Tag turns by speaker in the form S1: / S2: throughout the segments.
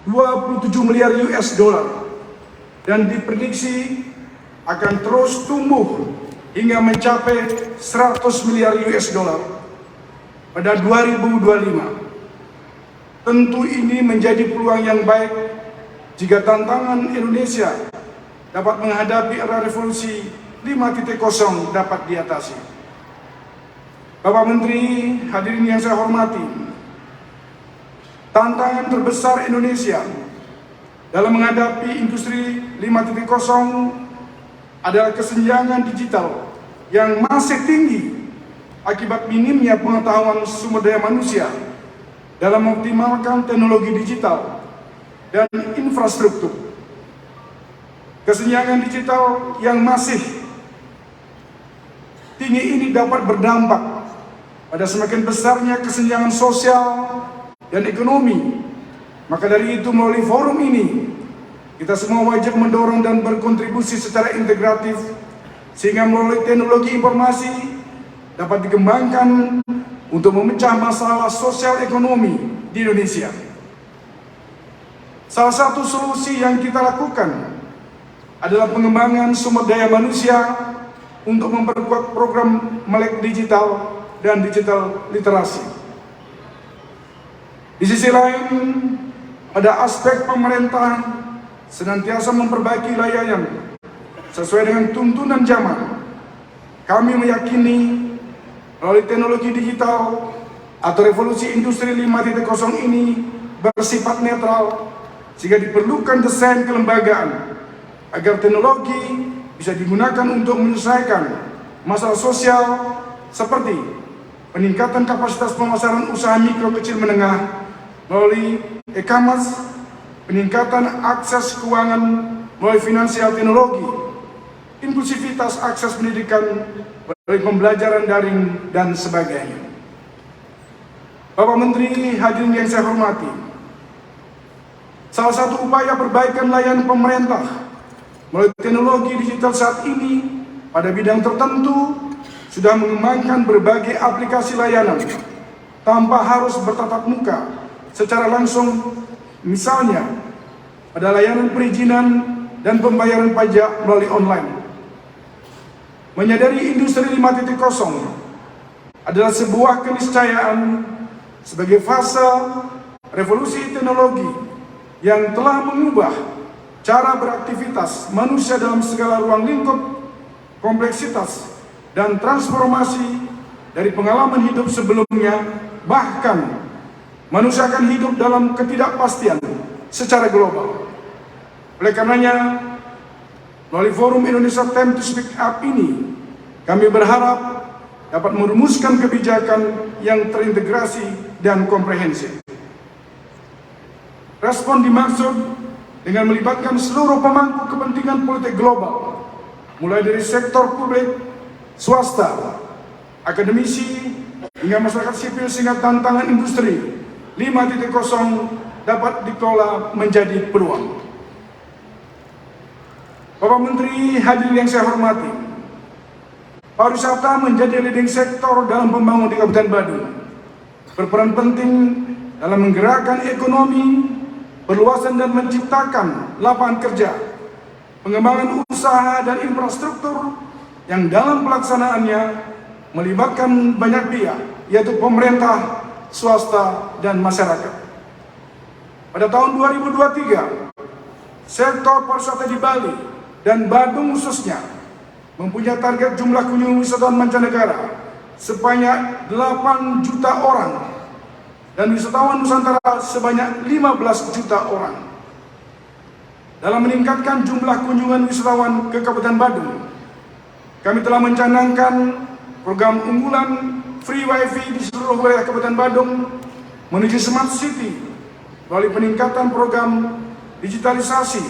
S1: 27 miliar US dollar dan diprediksi akan terus tumbuh hingga mencapai 100 miliar US dollar pada 2025. Tentu ini menjadi peluang yang baik jika tantangan Indonesia dapat menghadapi era revolusi 5.0 dapat diatasi. Bapak Menteri, hadirin yang saya hormati, tantangan terbesar Indonesia dalam menghadapi industri 5.0 adalah kesenjangan digital yang masih tinggi akibat minimnya pengetahuan sumber daya manusia dalam mengoptimalkan teknologi digital dan infrastruktur. Kesenjangan digital yang masih tinggi ini dapat berdampak pada semakin besarnya kesenjangan sosial dan ekonomi. Maka dari itu melalui forum ini kita semua wajib mendorong dan berkontribusi secara integratif sehingga melalui teknologi informasi dapat dikembangkan untuk memecah masalah sosial ekonomi di Indonesia. Salah satu solusi yang kita lakukan adalah pengembangan sumber daya manusia untuk memperkuat program melek digital dan digital literasi. Di sisi lain, pada aspek pemerintah senantiasa memperbaiki layanan sesuai dengan tuntunan zaman. Kami meyakini melalui teknologi digital atau revolusi industri 5.0 ini bersifat netral, sehingga diperlukan desain kelembagaan agar teknologi bisa digunakan untuk menyelesaikan masalah sosial seperti peningkatan kapasitas pemasaran usaha mikro kecil menengah melalui e-commerce, peningkatan akses keuangan melalui finansial teknologi, inklusivitas akses pendidikan melalui pembelajaran daring, dan sebagainya. Bapak Menteri, hadirin yang saya hormati, salah satu upaya perbaikan layanan pemerintah melalui teknologi digital saat ini pada bidang tertentu sudah mengembangkan berbagai aplikasi layanan tanpa harus bertatap muka secara langsung, misalnya pada layanan perizinan dan pembayaran pajak melalui online. Menyadari industri 5.0 adalah sebuah keniscayaan sebagai fase revolusi teknologi yang telah mengubah cara beraktivitas manusia dalam segala ruang lingkup, kompleksitas, dan transformasi dari pengalaman hidup sebelumnya. Bahkan manusia akan hidup dalam ketidakpastian secara global. Oleh karenanya, melalui forum Indonesia Time to Speak Up ini, kami berharap dapat merumuskan kebijakan yang terintegrasi dan komprehensif. Respon dimaksud dengan melibatkan seluruh pemangku kepentingan politik global, mulai dari sektor publik, swasta, akademisi, hingga masyarakat sipil, sehingga tantangan industri 5.0 dapat dikelola menjadi peluang. Bapak Menteri, hadirin yang saya hormati, pariwisata menjadi leading sektor dalam pembangunan di Kabupaten Badung, berperan penting dalam menggerakkan ekonomi, perluasan dan menciptakan lapangan kerja, pengembangan usaha dan infrastruktur yang dalam pelaksanaannya melibatkan banyak pihak, yaitu pemerintah, swasta, dan masyarakat. Pada tahun 2023, sektor pariwisata di Bali dan Badung khususnya mempunyai target jumlah kunjungan wisatawan mancanegara sebanyak 8 juta orang dan wisatawan Nusantara sebanyak 15 juta orang. Dalam meningkatkan jumlah kunjungan wisatawan ke Kabupaten Badung, kami telah mencanangkan program unggulan free wifi di seluruh wilayah Kabupaten Badung menuju Smart City melalui peningkatan program digitalisasi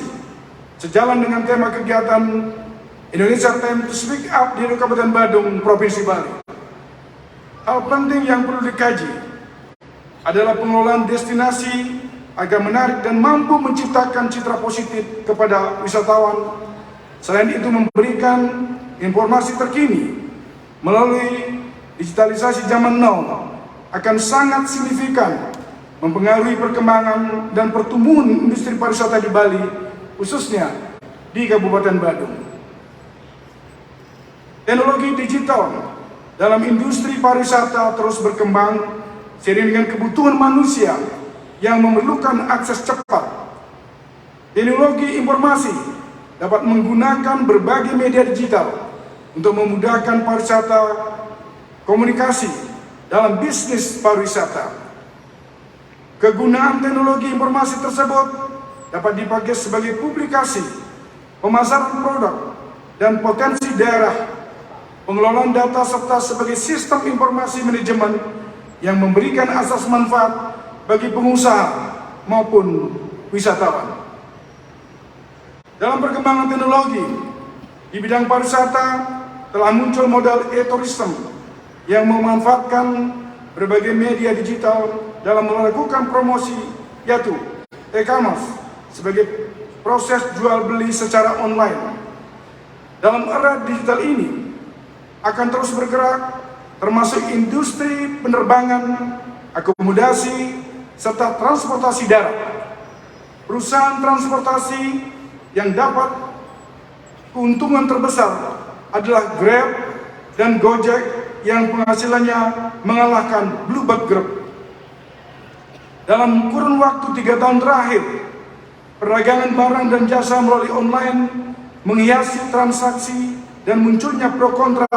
S1: sejalan dengan tema kegiatan Indonesia Time to Speak Up di Kabupaten Badung, Provinsi Bali. Hal penting yang perlu dikaji adalah pengelolaan destinasi agar menarik dan mampu menciptakan citra positif kepada wisatawan. Selain itu, memberikan informasi terkini melalui digitalisasi zaman now akan sangat signifikan mempengaruhi perkembangan dan pertumbuhan industri pariwisata di Bali, khususnya di Kabupaten Badung. Teknologi digital dalam industri pariwisata terus berkembang seiring dengan kebutuhan manusia yang memerlukan akses cepat. Teknologi informasi dapat menggunakan berbagai media digital untuk memudahkan pariwisata komunikasi dalam bisnis pariwisata. Kegunaan teknologi informasi tersebut dapat dipakai sebagai publikasi, pemasaran produk, dan potensi daerah, pengelolaan data, serta sebagai sistem informasi manajemen yang memberikan asas manfaat bagi pengusaha maupun wisatawan. Dalam perkembangan teknologi di bidang pariwisata telah muncul modal e-tourism yang memanfaatkan berbagai media digital dalam melakukan promosi, yaitu e-commerce sebagai proses jual beli secara online. Dalam era digital ini akan terus bergerak, termasuk industri penerbangan, akomodasi, serta transportasi darat. Perusahaan transportasi yang dapat keuntungan terbesar adalah Grab dan Gojek yang penghasilannya mengalahkan Bluebird Group. Dalam kurun waktu 3 tahun terakhir, perdagangan barang dan jasa melalui online menghiasi transaksi dan munculnya pro kontra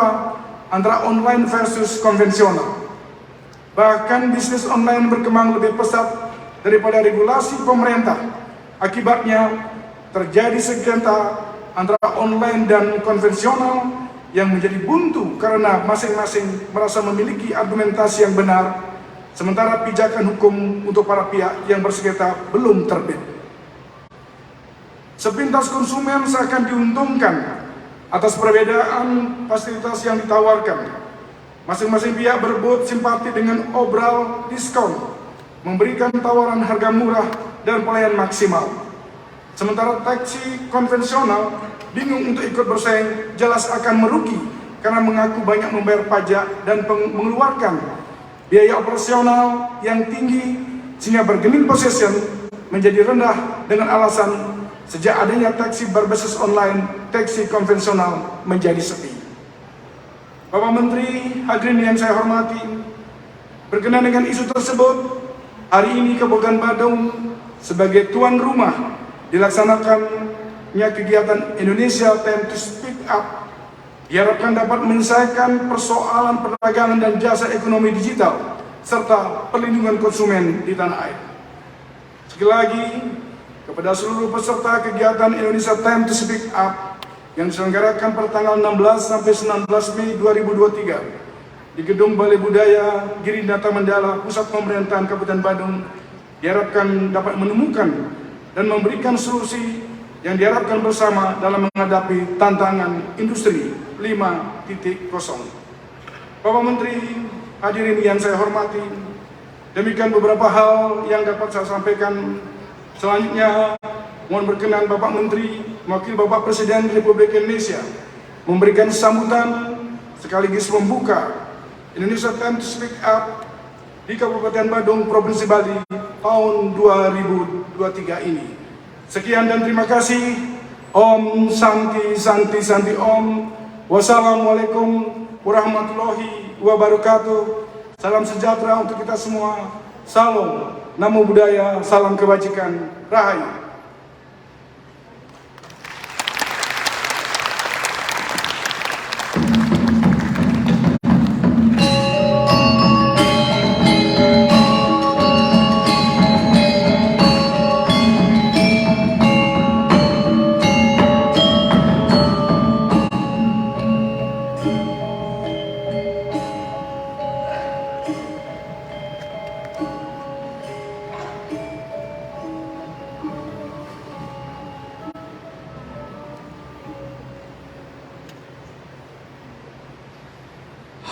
S1: antara online versus konvensional. Bahkan bisnis online berkembang lebih pesat daripada regulasi pemerintah. Akibatnya terjadi sengketa antara online dan konvensional yang menjadi buntu karena masing-masing merasa memiliki argumentasi yang benar, sementara pijakan hukum untuk para pihak yang bersengketa belum terbit. Sepintas konsumen seakan diuntungkan atas perbedaan fasilitas yang ditawarkan. Masing-masing pihak berebut simpati dengan obral diskon, memberikan tawaran harga murah dan pelayanan maksimal. Sementara taksi konvensional bingung untuk ikut bersaing, jelas akan merugi karena mengaku banyak membayar pajak dan mengeluarkan biaya operasional yang tinggi, sehingga bargaining position menjadi rendah dengan alasan sejak adanya taksi berbasis online, taksi konvensional menjadi sepi. Bapak Menteri, hadirin yang saya hormati, berkenaan dengan isu tersebut, hari ini Kabupaten Badung sebagai tuan rumah dilaksanakannya kegiatan Indonesia Time to Speak Up diharapkan dapat menyelesaikan persoalan perdagangan dan jasa ekonomi digital serta perlindungan konsumen di tanah air. Sekali lagi, kepada seluruh peserta kegiatan Indonesia Time to Speak Up yang diselenggarakan pada tanggal 16 sampai 19 Mei 2023 di Gedung Balai Budaya Girinata Mandala, Pusat Pemerintahan Kabupaten Badung, diharapkan dapat menemukan dan memberikan solusi yang diharapkan bersama dalam menghadapi tantangan industri 5.0. Bapak Menteri, hadirin yang saya hormati, demikian beberapa hal yang dapat saya sampaikan. Selanjutnya, mohon berkenan Bapak Menteri, mewakili Bapak Presiden Republik Indonesia, memberikan sambutan sekaligus membuka Indonesia Time to Speak Up di Kabupaten Badung, Provinsi Bali tahun 2023 ini. Sekian dan terima kasih. Om Santi Santi Santi Om. Wassalamualaikum warahmatullahi wabarakatuh. Salam sejahtera untuk kita semua. Salam, namo buddhaya, salam kebajikan. Rahayu.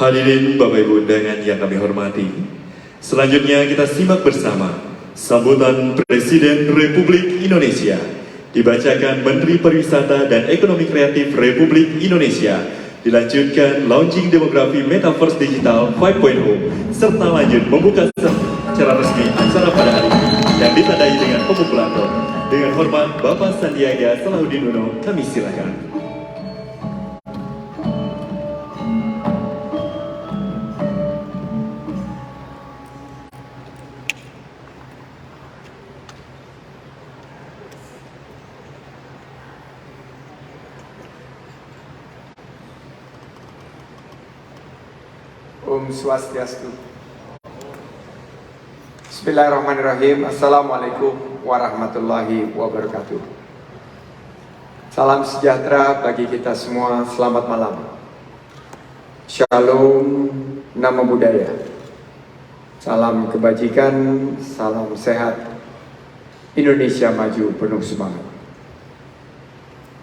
S2: Hadirin Bapak Ibu undangan yang kami hormati, selanjutnya kita simak bersama sambutan Presiden Republik Indonesia dibacakan Menteri Pariwisata dan Ekonomi Kreatif Republik Indonesia, dilanjutkan launching demografi Metaverse Digital 5.0 serta lanjut membuka secara resmi acara pada hari ini yang ditandai dengan pemukulator. Dengan hormat Bapak Sandiaga Salahuddin Uno, kami silakan.
S3: Om Swastiastu. Bismillahirrahmanirrahim. Assalamualaikum warahmatullahi wabarakatuh. Salam sejahtera bagi kita semua. Selamat malam. Shalom, Namo Buddhaya. Salam kebajikan, salam sehat. Indonesia maju penuh semangat.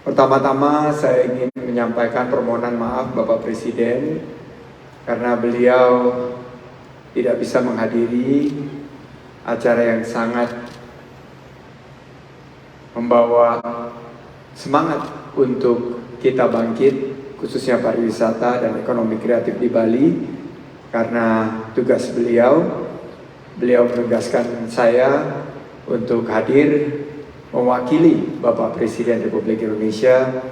S3: Pertama-tama saya ingin menyampaikan permohonan maaf Bapak Presiden karena beliau tidak bisa menghadiri acara yang sangat membawa semangat untuk kita bangkit, khususnya pariwisata dan ekonomi kreatif di Bali. Karena tugas beliau menugaskan saya untuk hadir mewakili Bapak Presiden Republik Indonesia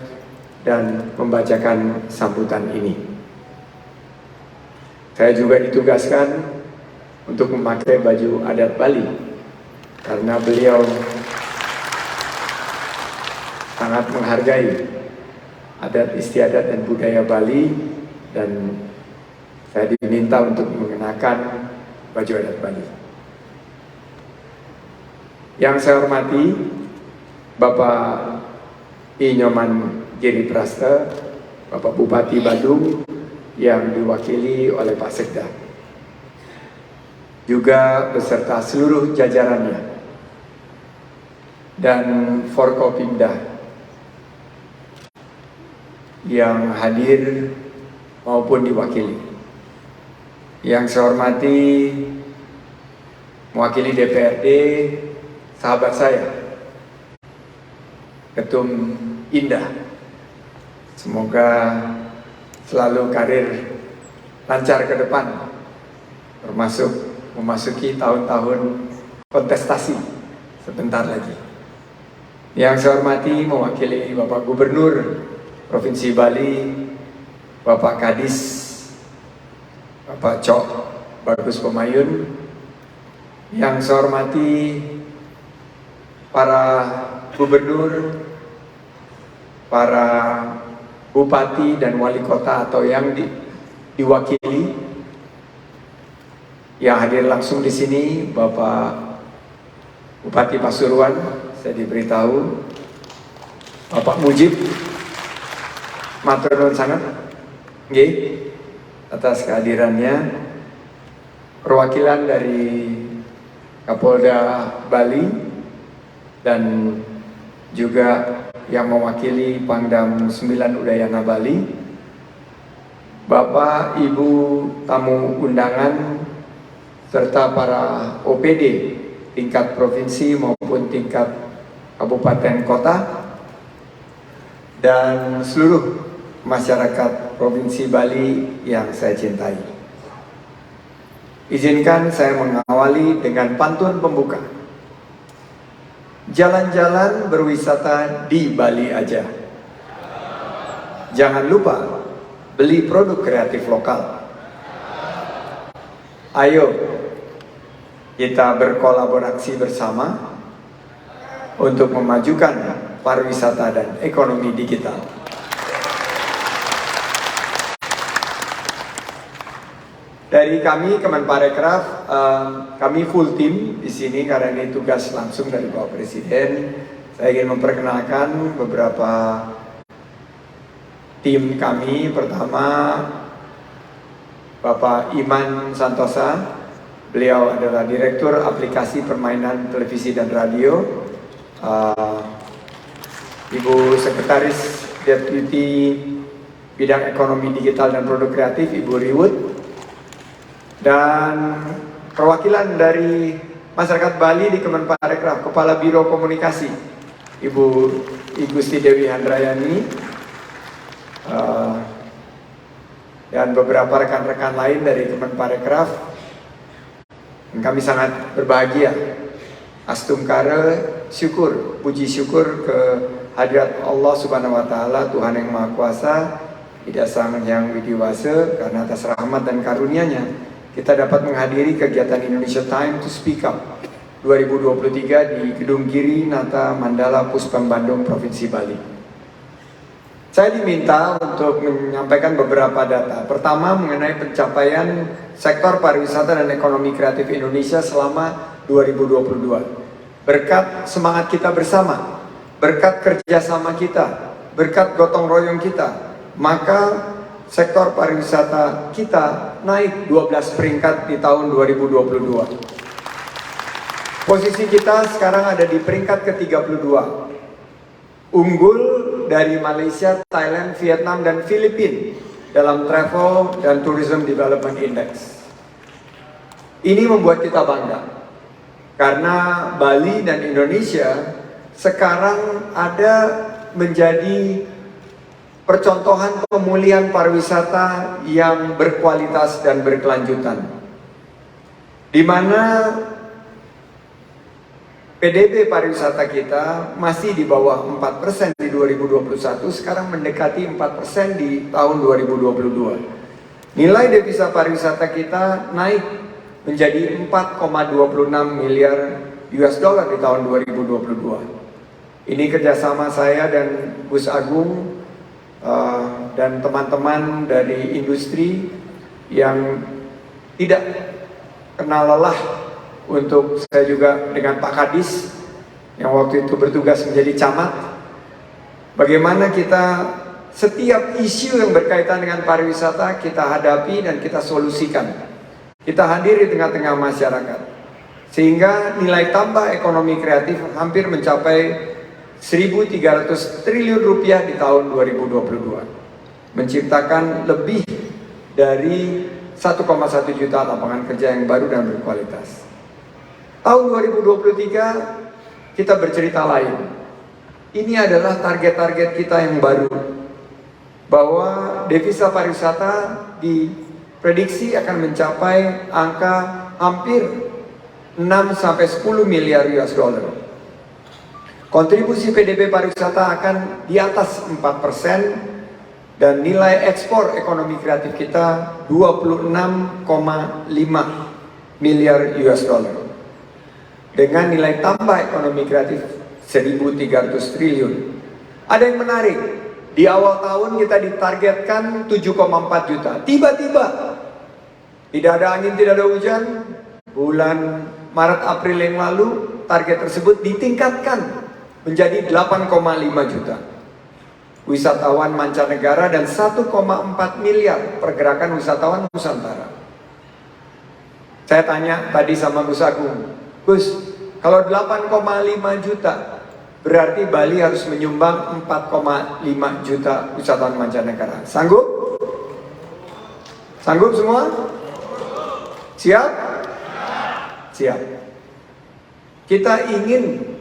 S3: dan membacakan sambutan ini. Saya juga ditugaskan untuk memakai baju adat Bali karena beliau sangat menghargai adat istiadat dan budaya Bali, dan saya diminta untuk mengenakan baju adat Bali. Yang saya hormati Bapak I Nyoman Giri Prasta, Bapak Bupati Badung yang diwakili oleh Pak Sekda, juga beserta seluruh jajarannya, dan Forkopimda yang hadir maupun diwakili. Yang saya hormati mewakili DPRD, sahabat saya, Ketum Indah. Semoga selalu karir lancar ke depan, termasuk memasuki tahun-tahun kontestasi sebentar lagi. Yang saya hormati mewakili Bapak Gubernur Provinsi Bali, Bapak Kadis, Bapak Cok Bagus Pemayun. Yang saya hormati para gubernur, para bupati dan wali kota atau yang diwakili, yang hadir langsung di sini, Bapak Bupati Pasuruan, saya diberitahu, Bapak Mujib, matur nuwun sangat, nggih, atas kehadirannya. Perwakilan dari Kapolda Bali dan juga yang mewakili Pangdam 9 Udayana Bali, Bapak, Ibu tamu undangan, serta para OPD tingkat provinsi maupun tingkat kabupaten kota, dan seluruh masyarakat Provinsi Bali yang saya cintai. Izinkan saya mengawali dengan pantun pembuka. Jalan-jalan berwisata di Bali aja. Jangan lupa beli produk kreatif lokal. Ayo kita berkolaborasi bersama untuk memajukan pariwisata dan ekonomi digital. Dari kami Kemenparekraf, kami full team di sini karena ini tugas langsung dari Bapak Presiden. Saya ingin memperkenalkan beberapa tim kami. Pertama, Bapak Iman Santosa, beliau adalah Direktur Aplikasi Permainan Televisi dan Radio. Ibu Sekretaris Deputi Bidang Ekonomi Digital dan Produk Kreatif, Ibu Riwut. Dan perwakilan dari masyarakat Bali di Kemenparekraf, Kepala Biro Komunikasi, Ibu Igusti Dewi Handrayani, dan beberapa rekan-rekan lain dari Kemenparekraf. Dan kami sangat berbahagia. Astungkara syukur, puji syukur ke hadirat Allah Subhanahu wa Ta'ala, Tuhan yang Maha Kuasa, Ida Sang Yang Widiwasa, karena atas rahmat dan karunia-Nya kita dapat menghadiri kegiatan Indonesia Time to Speak Up 2023 di Gedung Giri Nata Mandala Puspam Bandung, Provinsi Bali. Saya diminta untuk menyampaikan beberapa data. Pertama, mengenai pencapaian sektor pariwisata dan ekonomi kreatif Indonesia selama 2022. Berkat semangat kita bersama, berkat kerjasama kita, berkat gotong royong kita, maka sektor pariwisata kita naik 12 peringkat di tahun 2022. Posisi kita sekarang ada di peringkat ke-32. Unggul dari Malaysia, Thailand, Vietnam, dan Filipina dalam Travel dan Tourism Development Index. Ini membuat kita bangga. Karena Bali dan Indonesia sekarang ada menjadi percontohan pemulihan pariwisata yang berkualitas dan berkelanjutan. Di mana PDB pariwisata kita masih di bawah 4% di 2021, sekarang mendekati 4% di tahun 2022. Nilai devisa pariwisata kita naik menjadi 4,26 miliar US dollar di tahun 2022. Ini kerjasama saya dan Gus Agung dan teman-teman dari industri yang tidak kenal lelah, untuk saya juga dengan Pak Kadis yang waktu itu bertugas menjadi camat. Bagaimana kita setiap isu yang berkaitan dengan pariwisata kita hadapi dan kita solusikan. Kita hadir di tengah-tengah masyarakat, sehingga nilai tambah ekonomi kreatif hampir mencapai 1.300 triliun rupiah di tahun 2022, menciptakan lebih dari 1,1 juta lapangan kerja yang baru dan berkualitas. Tahun 2023 kita bercerita lain. Ini adalah target-target kita yang baru, bahwa devisa pariwisata diprediksi akan mencapai angka hampir 6-10 miliar US dollar. Kontribusi PDB pariwisata akan di atas 4% dan nilai ekspor ekonomi kreatif kita 26,5 miliar US dollar. Dengan nilai tambah ekonomi kreatif 1.300 triliun. Ada yang menarik. Di awal tahun kita ditargetkan 7,4 juta. Tiba-tiba tidak ada angin, tidak ada hujan. Bulan Maret April yang lalu target tersebut ditingkatkan menjadi 8,5 juta. Wisatawan mancanegara dan 1,4 miliar pergerakan wisatawan Nusantara. Saya tanya tadi sama Gus Agung, Gus, kalau 8,5 juta berarti Bali harus menyumbang 4,5 juta wisatawan mancanegara. Sanggup? Sanggup semua? Siap? Siap. Kita ingin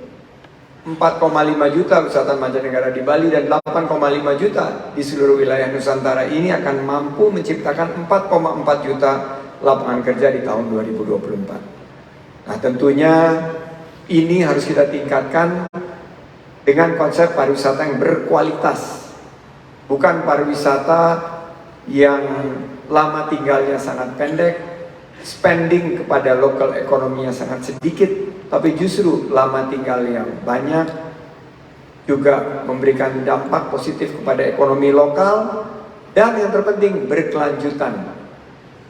S3: 4,5 juta wisatawan mancanegara di Bali dan 8,5 juta di seluruh wilayah Nusantara ini akan mampu menciptakan 4,4 juta lapangan kerja di tahun 2024. Nah, tentunya ini harus kita tingkatkan dengan konsep pariwisata yang berkualitas. Bukan pariwisata yang lama tinggalnya sangat pendek, spending kepada local ekonominya sangat sedikit, tapi justru lama tinggal yang banyak, juga memberikan dampak positif kepada ekonomi lokal, dan yang terpenting berkelanjutan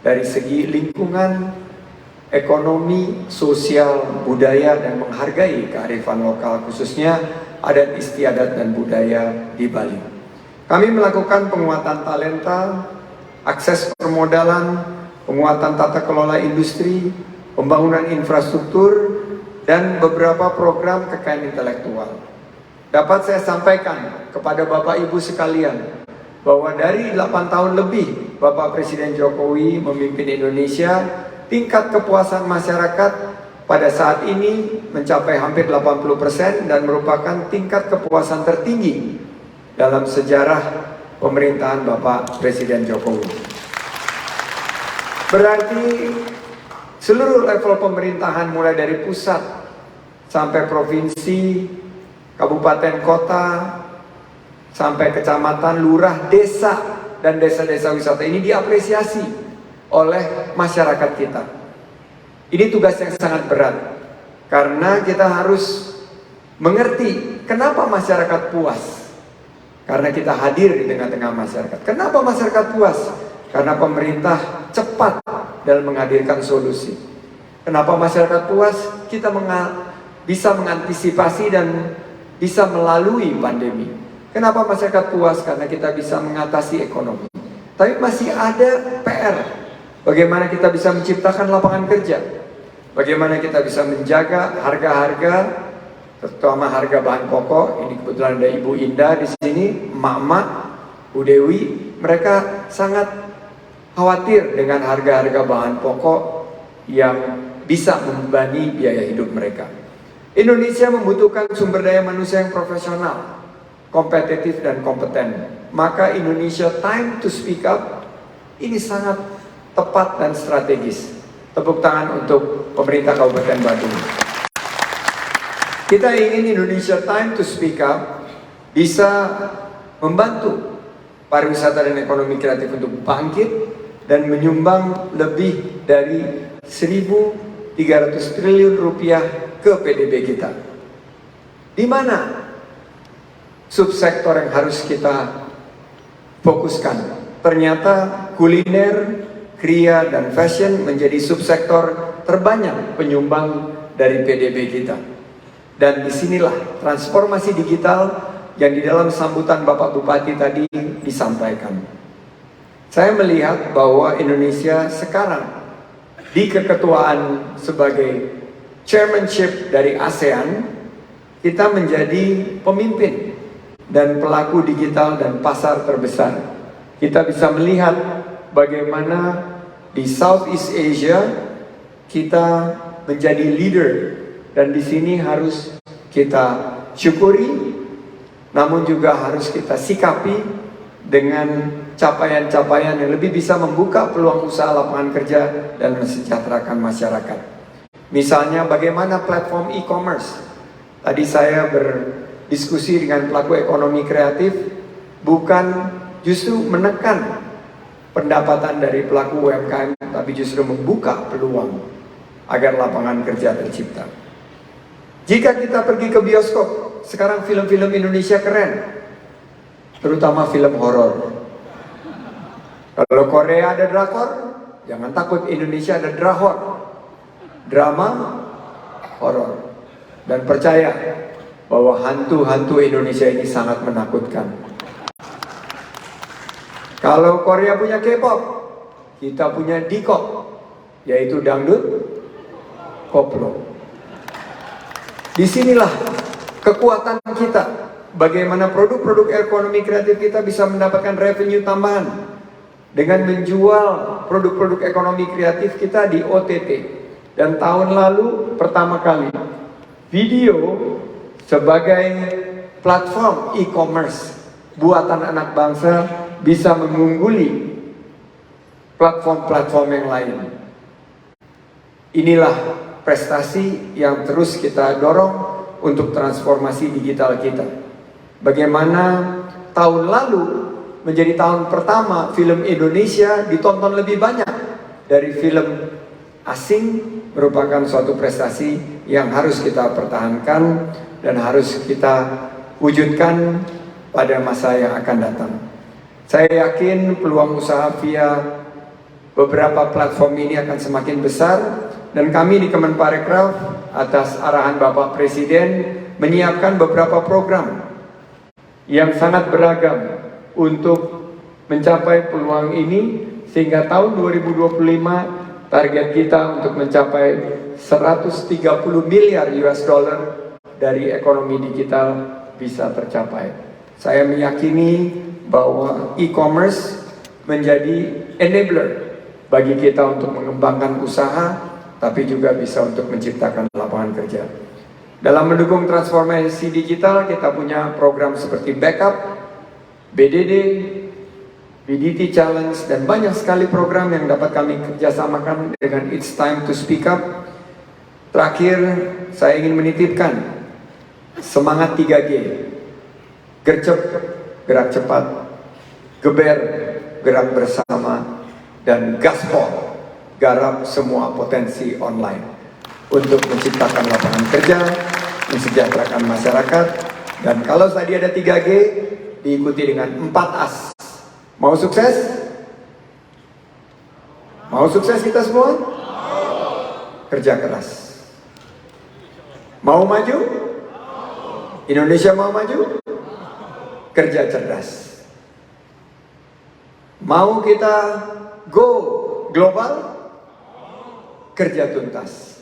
S3: dari segi lingkungan, ekonomi, sosial, budaya, dan menghargai kearifan lokal, khususnya adat istiadat dan budaya di Bali. Kami melakukan penguatan talenta, akses permodalan, penguatan tata kelola industri, pembangunan infrastruktur, dan beberapa program kekayaan intelektual. Dapat saya sampaikan kepada Bapak Ibu sekalian, bahwa dari 8 tahun lebih Bapak Presiden Jokowi memimpin Indonesia, tingkat kepuasan masyarakat pada saat ini mencapai hampir 80% dan merupakan tingkat kepuasan tertinggi dalam sejarah pemerintahan Bapak Presiden Jokowi. Berarti seluruh level pemerintahan mulai dari pusat sampai provinsi, kabupaten kota, sampai kecamatan, lurah, desa, dan desa-desa wisata ini diapresiasi oleh masyarakat kita. Ini tugas yang sangat berat, karena kita harus mengerti kenapa masyarakat puas. Karena kita hadir di tengah-tengah masyarakat. Kenapa masyarakat puas? Karena pemerintah cepat dalam menghadirkan solusi. Kenapa masyarakat puas? Kita bisa mengantisipasi dan bisa melalui pandemi. Kenapa masyarakat puas? Karena kita bisa mengatasi ekonomi. Tapi masih ada PR. Bagaimana kita bisa menciptakan lapangan kerja? Bagaimana kita bisa menjaga harga-harga, terutama harga bahan pokok. Ini kebetulan ada Ibu Indah di sini, emak-emak, Bu Dewi. Mereka sangat khawatir dengan harga-harga bahan pokok yang bisa membebani biaya hidup mereka. Indonesia membutuhkan sumber daya manusia yang profesional, kompetitif dan kompeten. Maka Indonesia Time to Speak Up ini sangat tepat dan strategis. Tepuk tangan untuk pemerintah Kabupaten Badung. Kita ingin Indonesia Time to Speak Up bisa membantu pariwisata dan ekonomi kreatif untuk bangkit dan menyumbang lebih dari 1.300 triliun rupiah ke PDB kita. Di mana subsektor yang harus kita fokuskan? Ternyata kuliner, kria, dan fashion menjadi subsektor terbanyak penyumbang dari PDB kita. Dan disinilah transformasi digital yang di dalam sambutan Bapak Bupati tadi disampaikan. Saya melihat bahwa Indonesia sekarang di keketuaan sebagai chairmanship dari ASEAN, kita menjadi pemimpin dan pelaku digital dan pasar terbesar. Kita bisa melihat bagaimana di Southeast Asia kita menjadi leader, dan di sini harus kita syukuri, namun juga harus kita sikapi dengan capaian-capaian yang lebih bisa membuka peluang usaha lapangan kerja dan mensejahterakan masyarakat. Misalnya bagaimana platform e-commerce. Tadi saya berdiskusi dengan pelaku ekonomi kreatif, bukan justru menekan pendapatan dari pelaku UMKM, tapi justru membuka peluang agar lapangan kerja tercipta. Jika kita pergi ke bioskop, sekarang film-film Indonesia keren, terutama film horor. Kalau Korea ada drakor, jangan takut, Indonesia ada drahor, drama horor. Dan percaya bahwa hantu-hantu Indonesia ini sangat menakutkan. Kalau Korea punya K-pop, kita punya D-pop, yaitu dangdut koplo. Disinilah kekuatan kita. Bagaimana produk-produk ekonomi kreatif kita bisa mendapatkan revenue tambahan dengan menjual produk-produk ekonomi kreatif kita di OTT. Dan tahun lalu pertama kali video sebagai platform e-commerce buatan anak bangsa bisa mengungguli platform-platform yang lain. Inilah prestasi yang terus kita dorong untuk transformasi digital kita. Bagaimana tahun lalu menjadi tahun pertama film Indonesia ditonton lebih banyak dari film asing, merupakan suatu prestasi yang harus kita pertahankan dan harus kita wujudkan pada masa yang akan datang. Saya yakin peluang usaha via beberapa platform ini akan semakin besar, dan kami di Kemenparekraf atas arahan Bapak Presiden menyiapkan beberapa program yang sangat beragam untuk mencapai peluang ini, sehingga tahun 2025 target kita untuk mencapai 130 miliar US dollar dari ekonomi digital bisa tercapai. Saya meyakini bahwa e-commerce menjadi enabler bagi kita untuk mengembangkan usaha, tapi juga bisa untuk menciptakan lapangan kerja. Dalam mendukung transformasi digital, kita punya program seperti Backup, BDD, BDT Challenge, dan banyak sekali program yang dapat kami kerjasamakan dengan It's Time to Speak Up. Terakhir, saya ingin menitipkan semangat 3G. Gercep, gerak cepat. Geber, gerak bersama. Dan gaspol, garap semua potensi online. Untuk menciptakan lapangan kerja, mensejahterakan masyarakat. Dan kalau tadi ada 3G, diikuti dengan 4 As. Mau sukses? Mau sukses kita semua? Kerja keras. Mau maju? Indonesia mau maju? Kerja cerdas. Mau kita go global? Kerja tuntas.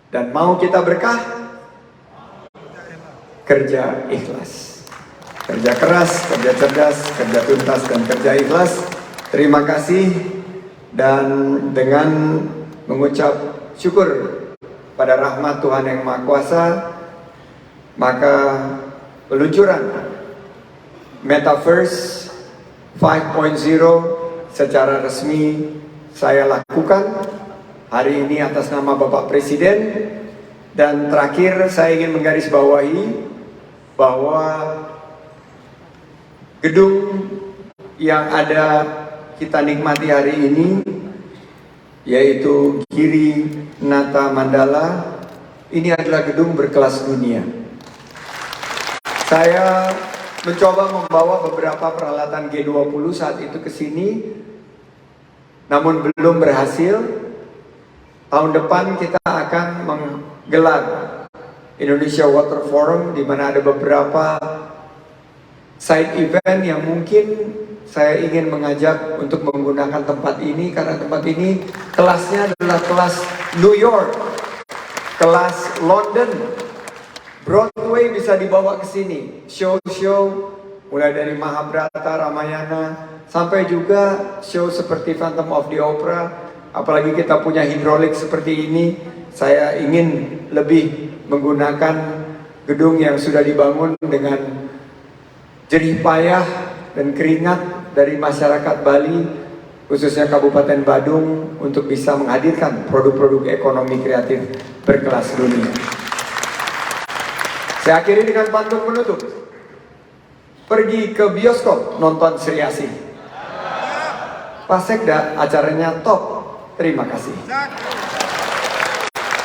S3: Dan mau kita berkah? Kerja ikhlas. Kerja keras, kerja cerdas, kerja tuntas, dan kerja ikhlas. Terima kasih. Dan dengan mengucap syukur pada rahmat Tuhan Yang Maha Kuasa, maka peluncuran Metaverse 5.0 secara resmi saya lakukan hari ini atas nama Bapak Presiden. Dan terakhir saya ingin menggarisbawahi bahwa gedung yang ada kita nikmati hari ini, yaitu Giri Nata Mandala, ini adalah gedung berkelas dunia. Saya mencoba membawa beberapa peralatan G20 saat itu ke sini, namun belum berhasil. Tahun depan kita akan menggelar Indonesia Water Forum, di mana ada beberapa side event yang mungkin saya ingin mengajak untuk menggunakan tempat ini, karena tempat ini kelasnya adalah kelas New York, kelas London. Broadway bisa dibawa ke sini, show-show mulai dari Mahabharata, Ramayana, sampai juga show seperti Phantom of the Opera. Apalagi kita punya hidrolik seperti ini, saya ingin lebih menggunakan gedung yang sudah dibangun dengan jerih payah dan keringat dari masyarakat Bali, khususnya Kabupaten Badung, untuk bisa menghadirkan produk-produk ekonomi kreatif berkelas dunia. Saya akhiri dengan pantun penutup. Pergi ke bioskop nonton Sri Asih. Pasekda acaranya top. Terima kasih.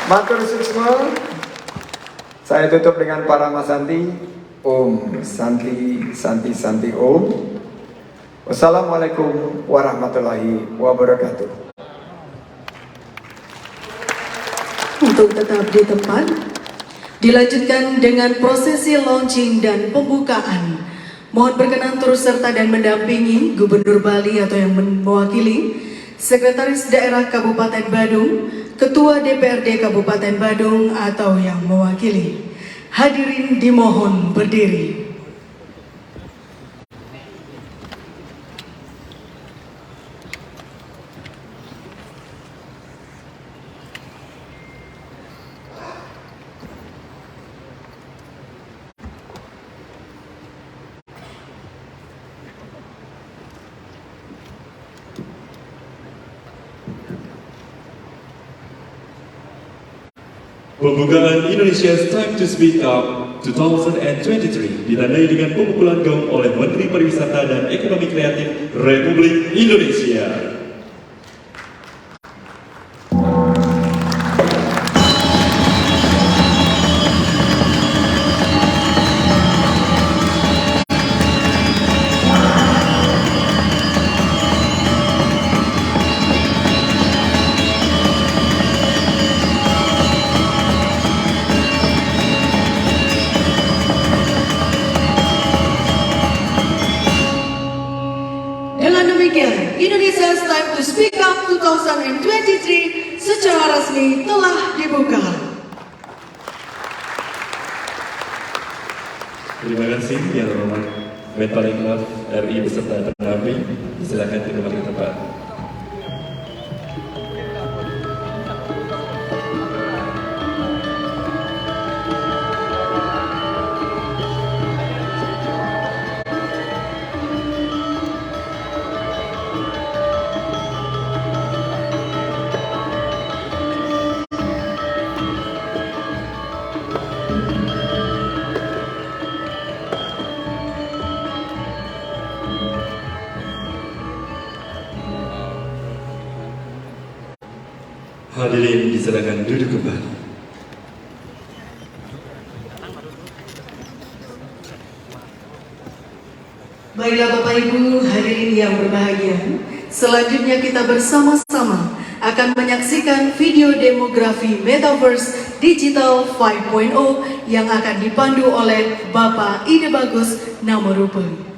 S3: Matur suksma. Saya tutup dengan Parama Santi. Om Santi Santi Santi Om. Wassalamualaikum warahmatullahi wabarakatuh.
S4: Untuk tetap di tempat, dilanjutkan dengan prosesi launching dan pembukaan. Mohon berkenan turut serta dan mendampingi Gubernur Bali atau yang mewakili, Sekretaris Daerah Kabupaten Badung, Ketua DPRD Kabupaten Badung atau yang mewakili. Hadirin dimohon berdiri.
S2: Pembukaan Indonesia's Time to Speak Up 2023 ditandai dengan pemukulan gong oleh Menteri Pariwisata dan Ekonomi Kreatif Republik Indonesia.
S4: Indonesia's Time to Speak Up 2023 secara resmi telah dibuka.
S2: Terima kasih yang terhormat Menparekraf RI beserta pendamping. Silakan di tempat tempat. Hadirin disilakan duduk kembali.
S4: Baiklah Bapak Ibu hadirin yang berbahagia, selanjutnya kita bersama-sama akan menyaksikan video demografi Metaverse Digital 5.0 yang akan dipandu oleh Bapak Ide Bagus Namorupa.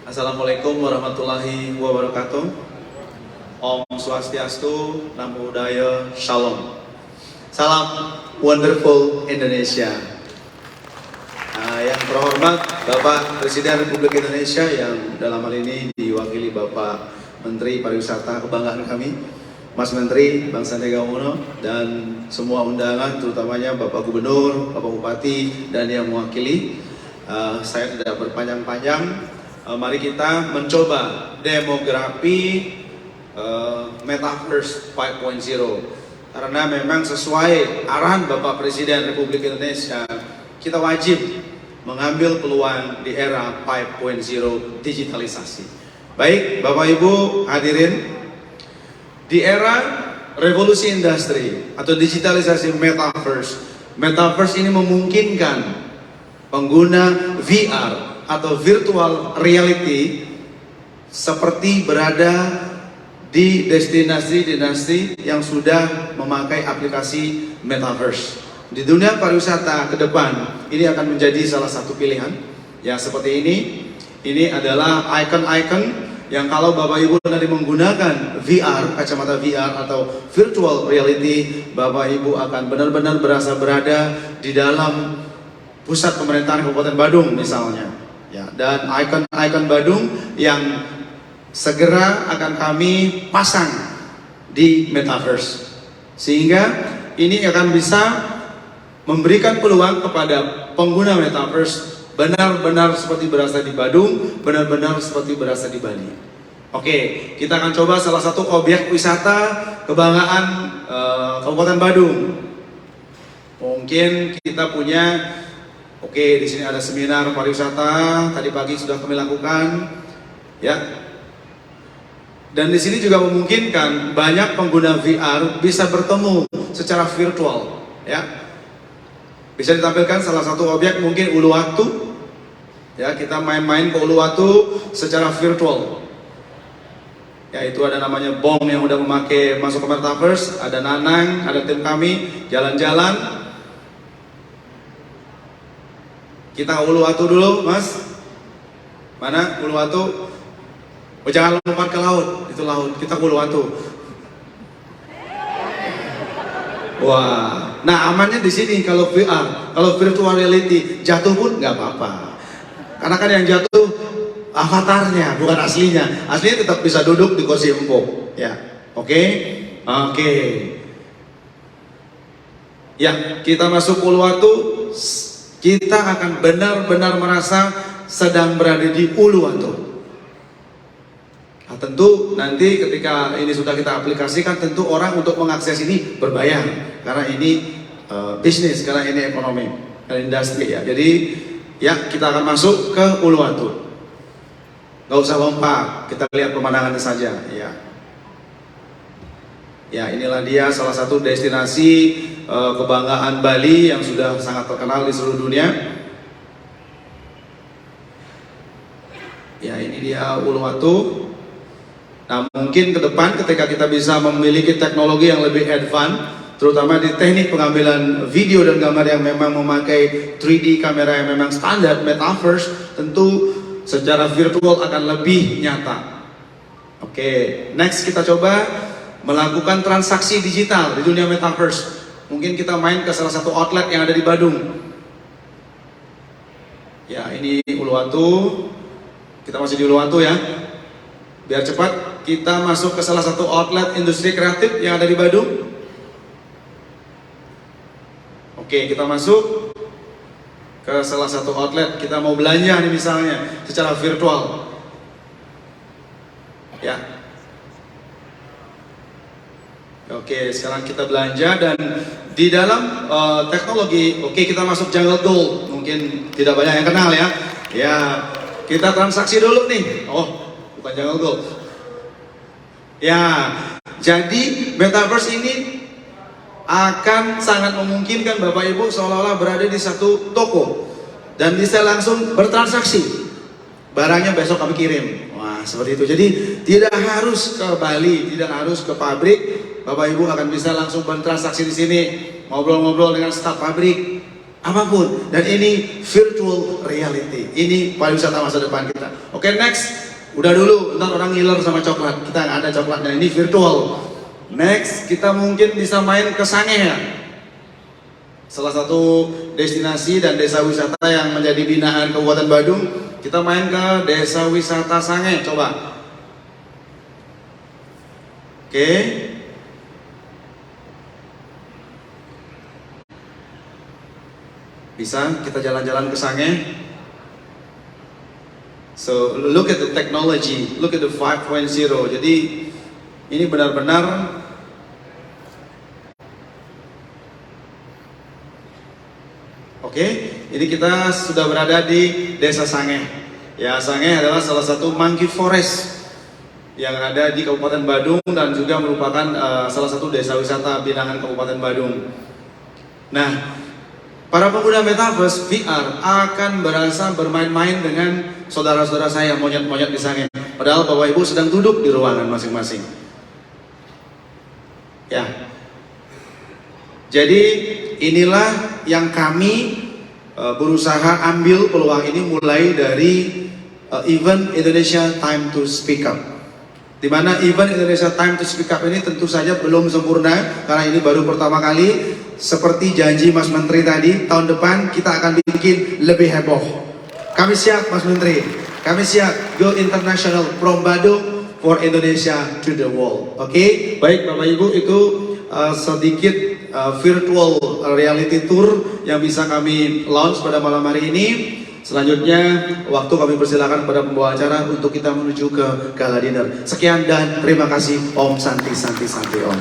S5: Assalamualaikum warahmatullahi wabarakatuh. Om Swastiastu, Namo Buddhaya, Shalom. Salam wonderful Indonesia. Yang terhormat Bapak Presiden Republik Indonesia yang dalam hal ini diwakili Bapak Menteri Pariwisata kebanggaan kami, Mas Menteri Bang Sandiaga Uno, dan semua undangan terutamanya Bapak Gubernur, Bapak Bupati, dan yang mewakili. Saya tidak berpanjang-panjang. Mari kita mencoba demografi Metaverse 5.0 karena memang sesuai arahan Bapak Presiden Republik Indonesia, kita wajib mengambil peluang di era 5.0 digitalisasi. Baik Bapak Ibu hadirin, di era revolusi industri atau digitalisasi Metaverse ini memungkinkan pengguna VR atau virtual reality seperti berada di destinasi-destinasi yang sudah memakai aplikasi Metaverse. Di dunia pariwisata ke depan, ini akan menjadi salah satu pilihan. Ya seperti ini. Ini adalah icon-icon yang kalau Bapak Ibu nanti menggunakan VR, kacamata VR atau virtual reality, Bapak Ibu akan benar-benar berasa berada di dalam pusat pemerintahan Kabupaten Badung misalnya. Ya, dan ikon-ikon Badung yang segera akan kami pasang di Metaverse, sehingga ini akan bisa memberikan peluang kepada pengguna Metaverse benar-benar seperti berasa di Badung, benar-benar seperti berasa di Bali. Oke, kita akan coba salah satu objek wisata kebanggaan Kabupaten Badung. Mungkin kita punya. Oke, di sini ada seminar pariwisata tadi pagi sudah kami lakukan, ya. Dan di sini juga memungkinkan banyak pengguna VR bisa bertemu secara virtual, ya. Bisa ditampilkan salah satu objek mungkin Uluwatu, ya. Kita main-main ke Uluwatu secara virtual. Ya, itu ada namanya Bom yang udah memakai masuk ke Metaverse, ada Nanang, ada tim kami jalan-jalan. Kita Uluwatu dulu, Mas. Mana Uluwatu? Oh, jangan lompat ke laut, itu laut. Kita Uluwatu. Wah, nah amannya di sini kalau VR, kalau virtual reality jatuh pun nggak apa-apa. Karena kan yang jatuh avatarnya, bukan aslinya. Aslinya tetap bisa duduk di kursi empuk, ya. Oke, oke. Ya, kita masuk Uluwatu. Kita akan benar-benar merasa sedang berada di Uluwatu. Nah, tentu nanti ketika ini sudah kita aplikasikan, tentu orang untuk mengakses ini berbayar karena ini bisnis, karena ini ekonomi dan industri ya. Jadi ya kita akan masuk ke Uluwatu. Gak usah lompat, kita lihat pemandangannya saja ya. Ya, inilah dia salah satu destinasi kebanggaan Bali yang sudah sangat terkenal di seluruh dunia. Ya, ini dia Uluwatu. Nah, mungkin ke depan ketika kita bisa memiliki teknologi yang lebih advance, terutama di teknik pengambilan video dan gambar yang memang memakai 3D kamera yang memang standar Metaverse, tentu secara virtual akan lebih nyata. Oke, next kita coba melakukan transaksi digital di dunia Metaverse. Mungkin kita main ke salah satu outlet yang ada di Badung. Ya, ini Uluwatu. Kita masih di Uluwatu ya. Biar cepat, kita masuk ke salah satu outlet industri kreatif yang ada di Badung. Oke, kita masuk ke salah satu outlet, kita mau belanja nih misalnya secara virtual. Ya. Oke, sekarang kita belanja dan di dalam teknologi, oke kita masuk Jungle Gold, mungkin tidak banyak yang kenal ya. Ya, kita transaksi dulu nih. Oh, bukan Jungle Gold. Ya, jadi Metaverse ini akan sangat memungkinkan Bapak Ibu seolah-olah berada di satu toko dan bisa langsung bertransaksi. Barangnya besok kami kirim. Wah, seperti itu. Jadi tidak harus ke Bali, tidak harus ke pabrik. Bapak Ibu akan bisa langsung bertransaksi di sini, ngobrol-ngobrol dengan staf pabrik, apapun. Dan ini virtual reality. Ini pariwisata masa depan kita. Oke, next. Udah dulu, ntar orang ngiler sama coklat. Kita nggak ada coklatnya. Ini virtual. Next, kita mungkin bisa main ke Sangihe ya. Salah satu destinasi dan desa wisata yang menjadi binaan Kabupaten Badung. Kita main ke desa wisata Sangihe, coba. Oke. Bisa kita jalan-jalan ke Sangihe. So look at the technology, look at the 5.0. Jadi ini benar-benar oke, ini kita sudah berada di desa Sangihe. Ya, Sangihe adalah salah satu monkey forest yang ada di Kabupaten Badung dan juga merupakan salah satu desa wisata binaan Kabupaten Badung. Nah, para pengguna Metaverse VR akan berasa bermain-main dengan saudara-saudara saya monyet-monyet di Sangihe. Padahal Bapak Ibu sedang duduk di ruangan masing-masing. Ya. Jadi inilah yang kami berusaha ambil peluang ini mulai dari event Indonesia Time to Speak Up. Di mana event Indonesia Time to Speak Up ini tentu saja belum sempurna karena ini baru pertama kali. Seperti janji Mas Menteri tadi, tahun depan kita akan bikin lebih heboh. Kami siap Mas Menteri, kami siap go international from Badung for Indonesia to the world. Oke, baik Bapak Ibu, itu sedikit virtual reality tour yang bisa kami launch pada malam hari ini. Selanjutnya waktu kami persilakan pada pembawa acara untuk kita menuju ke gala dinner. Sekian dan terima kasih. Om Santi Santi Santi Om.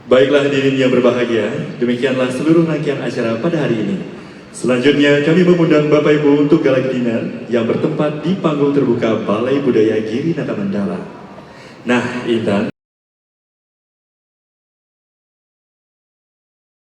S2: Baiklah hadirin yang berbahagia, demikianlah seluruh rangkaian acara pada hari ini. Selanjutnya kami mengundang Bapak Ibu untuk gala dinner yang bertempat di panggung terbuka Balai Budaya Girinata Mandala. Nah, Intan,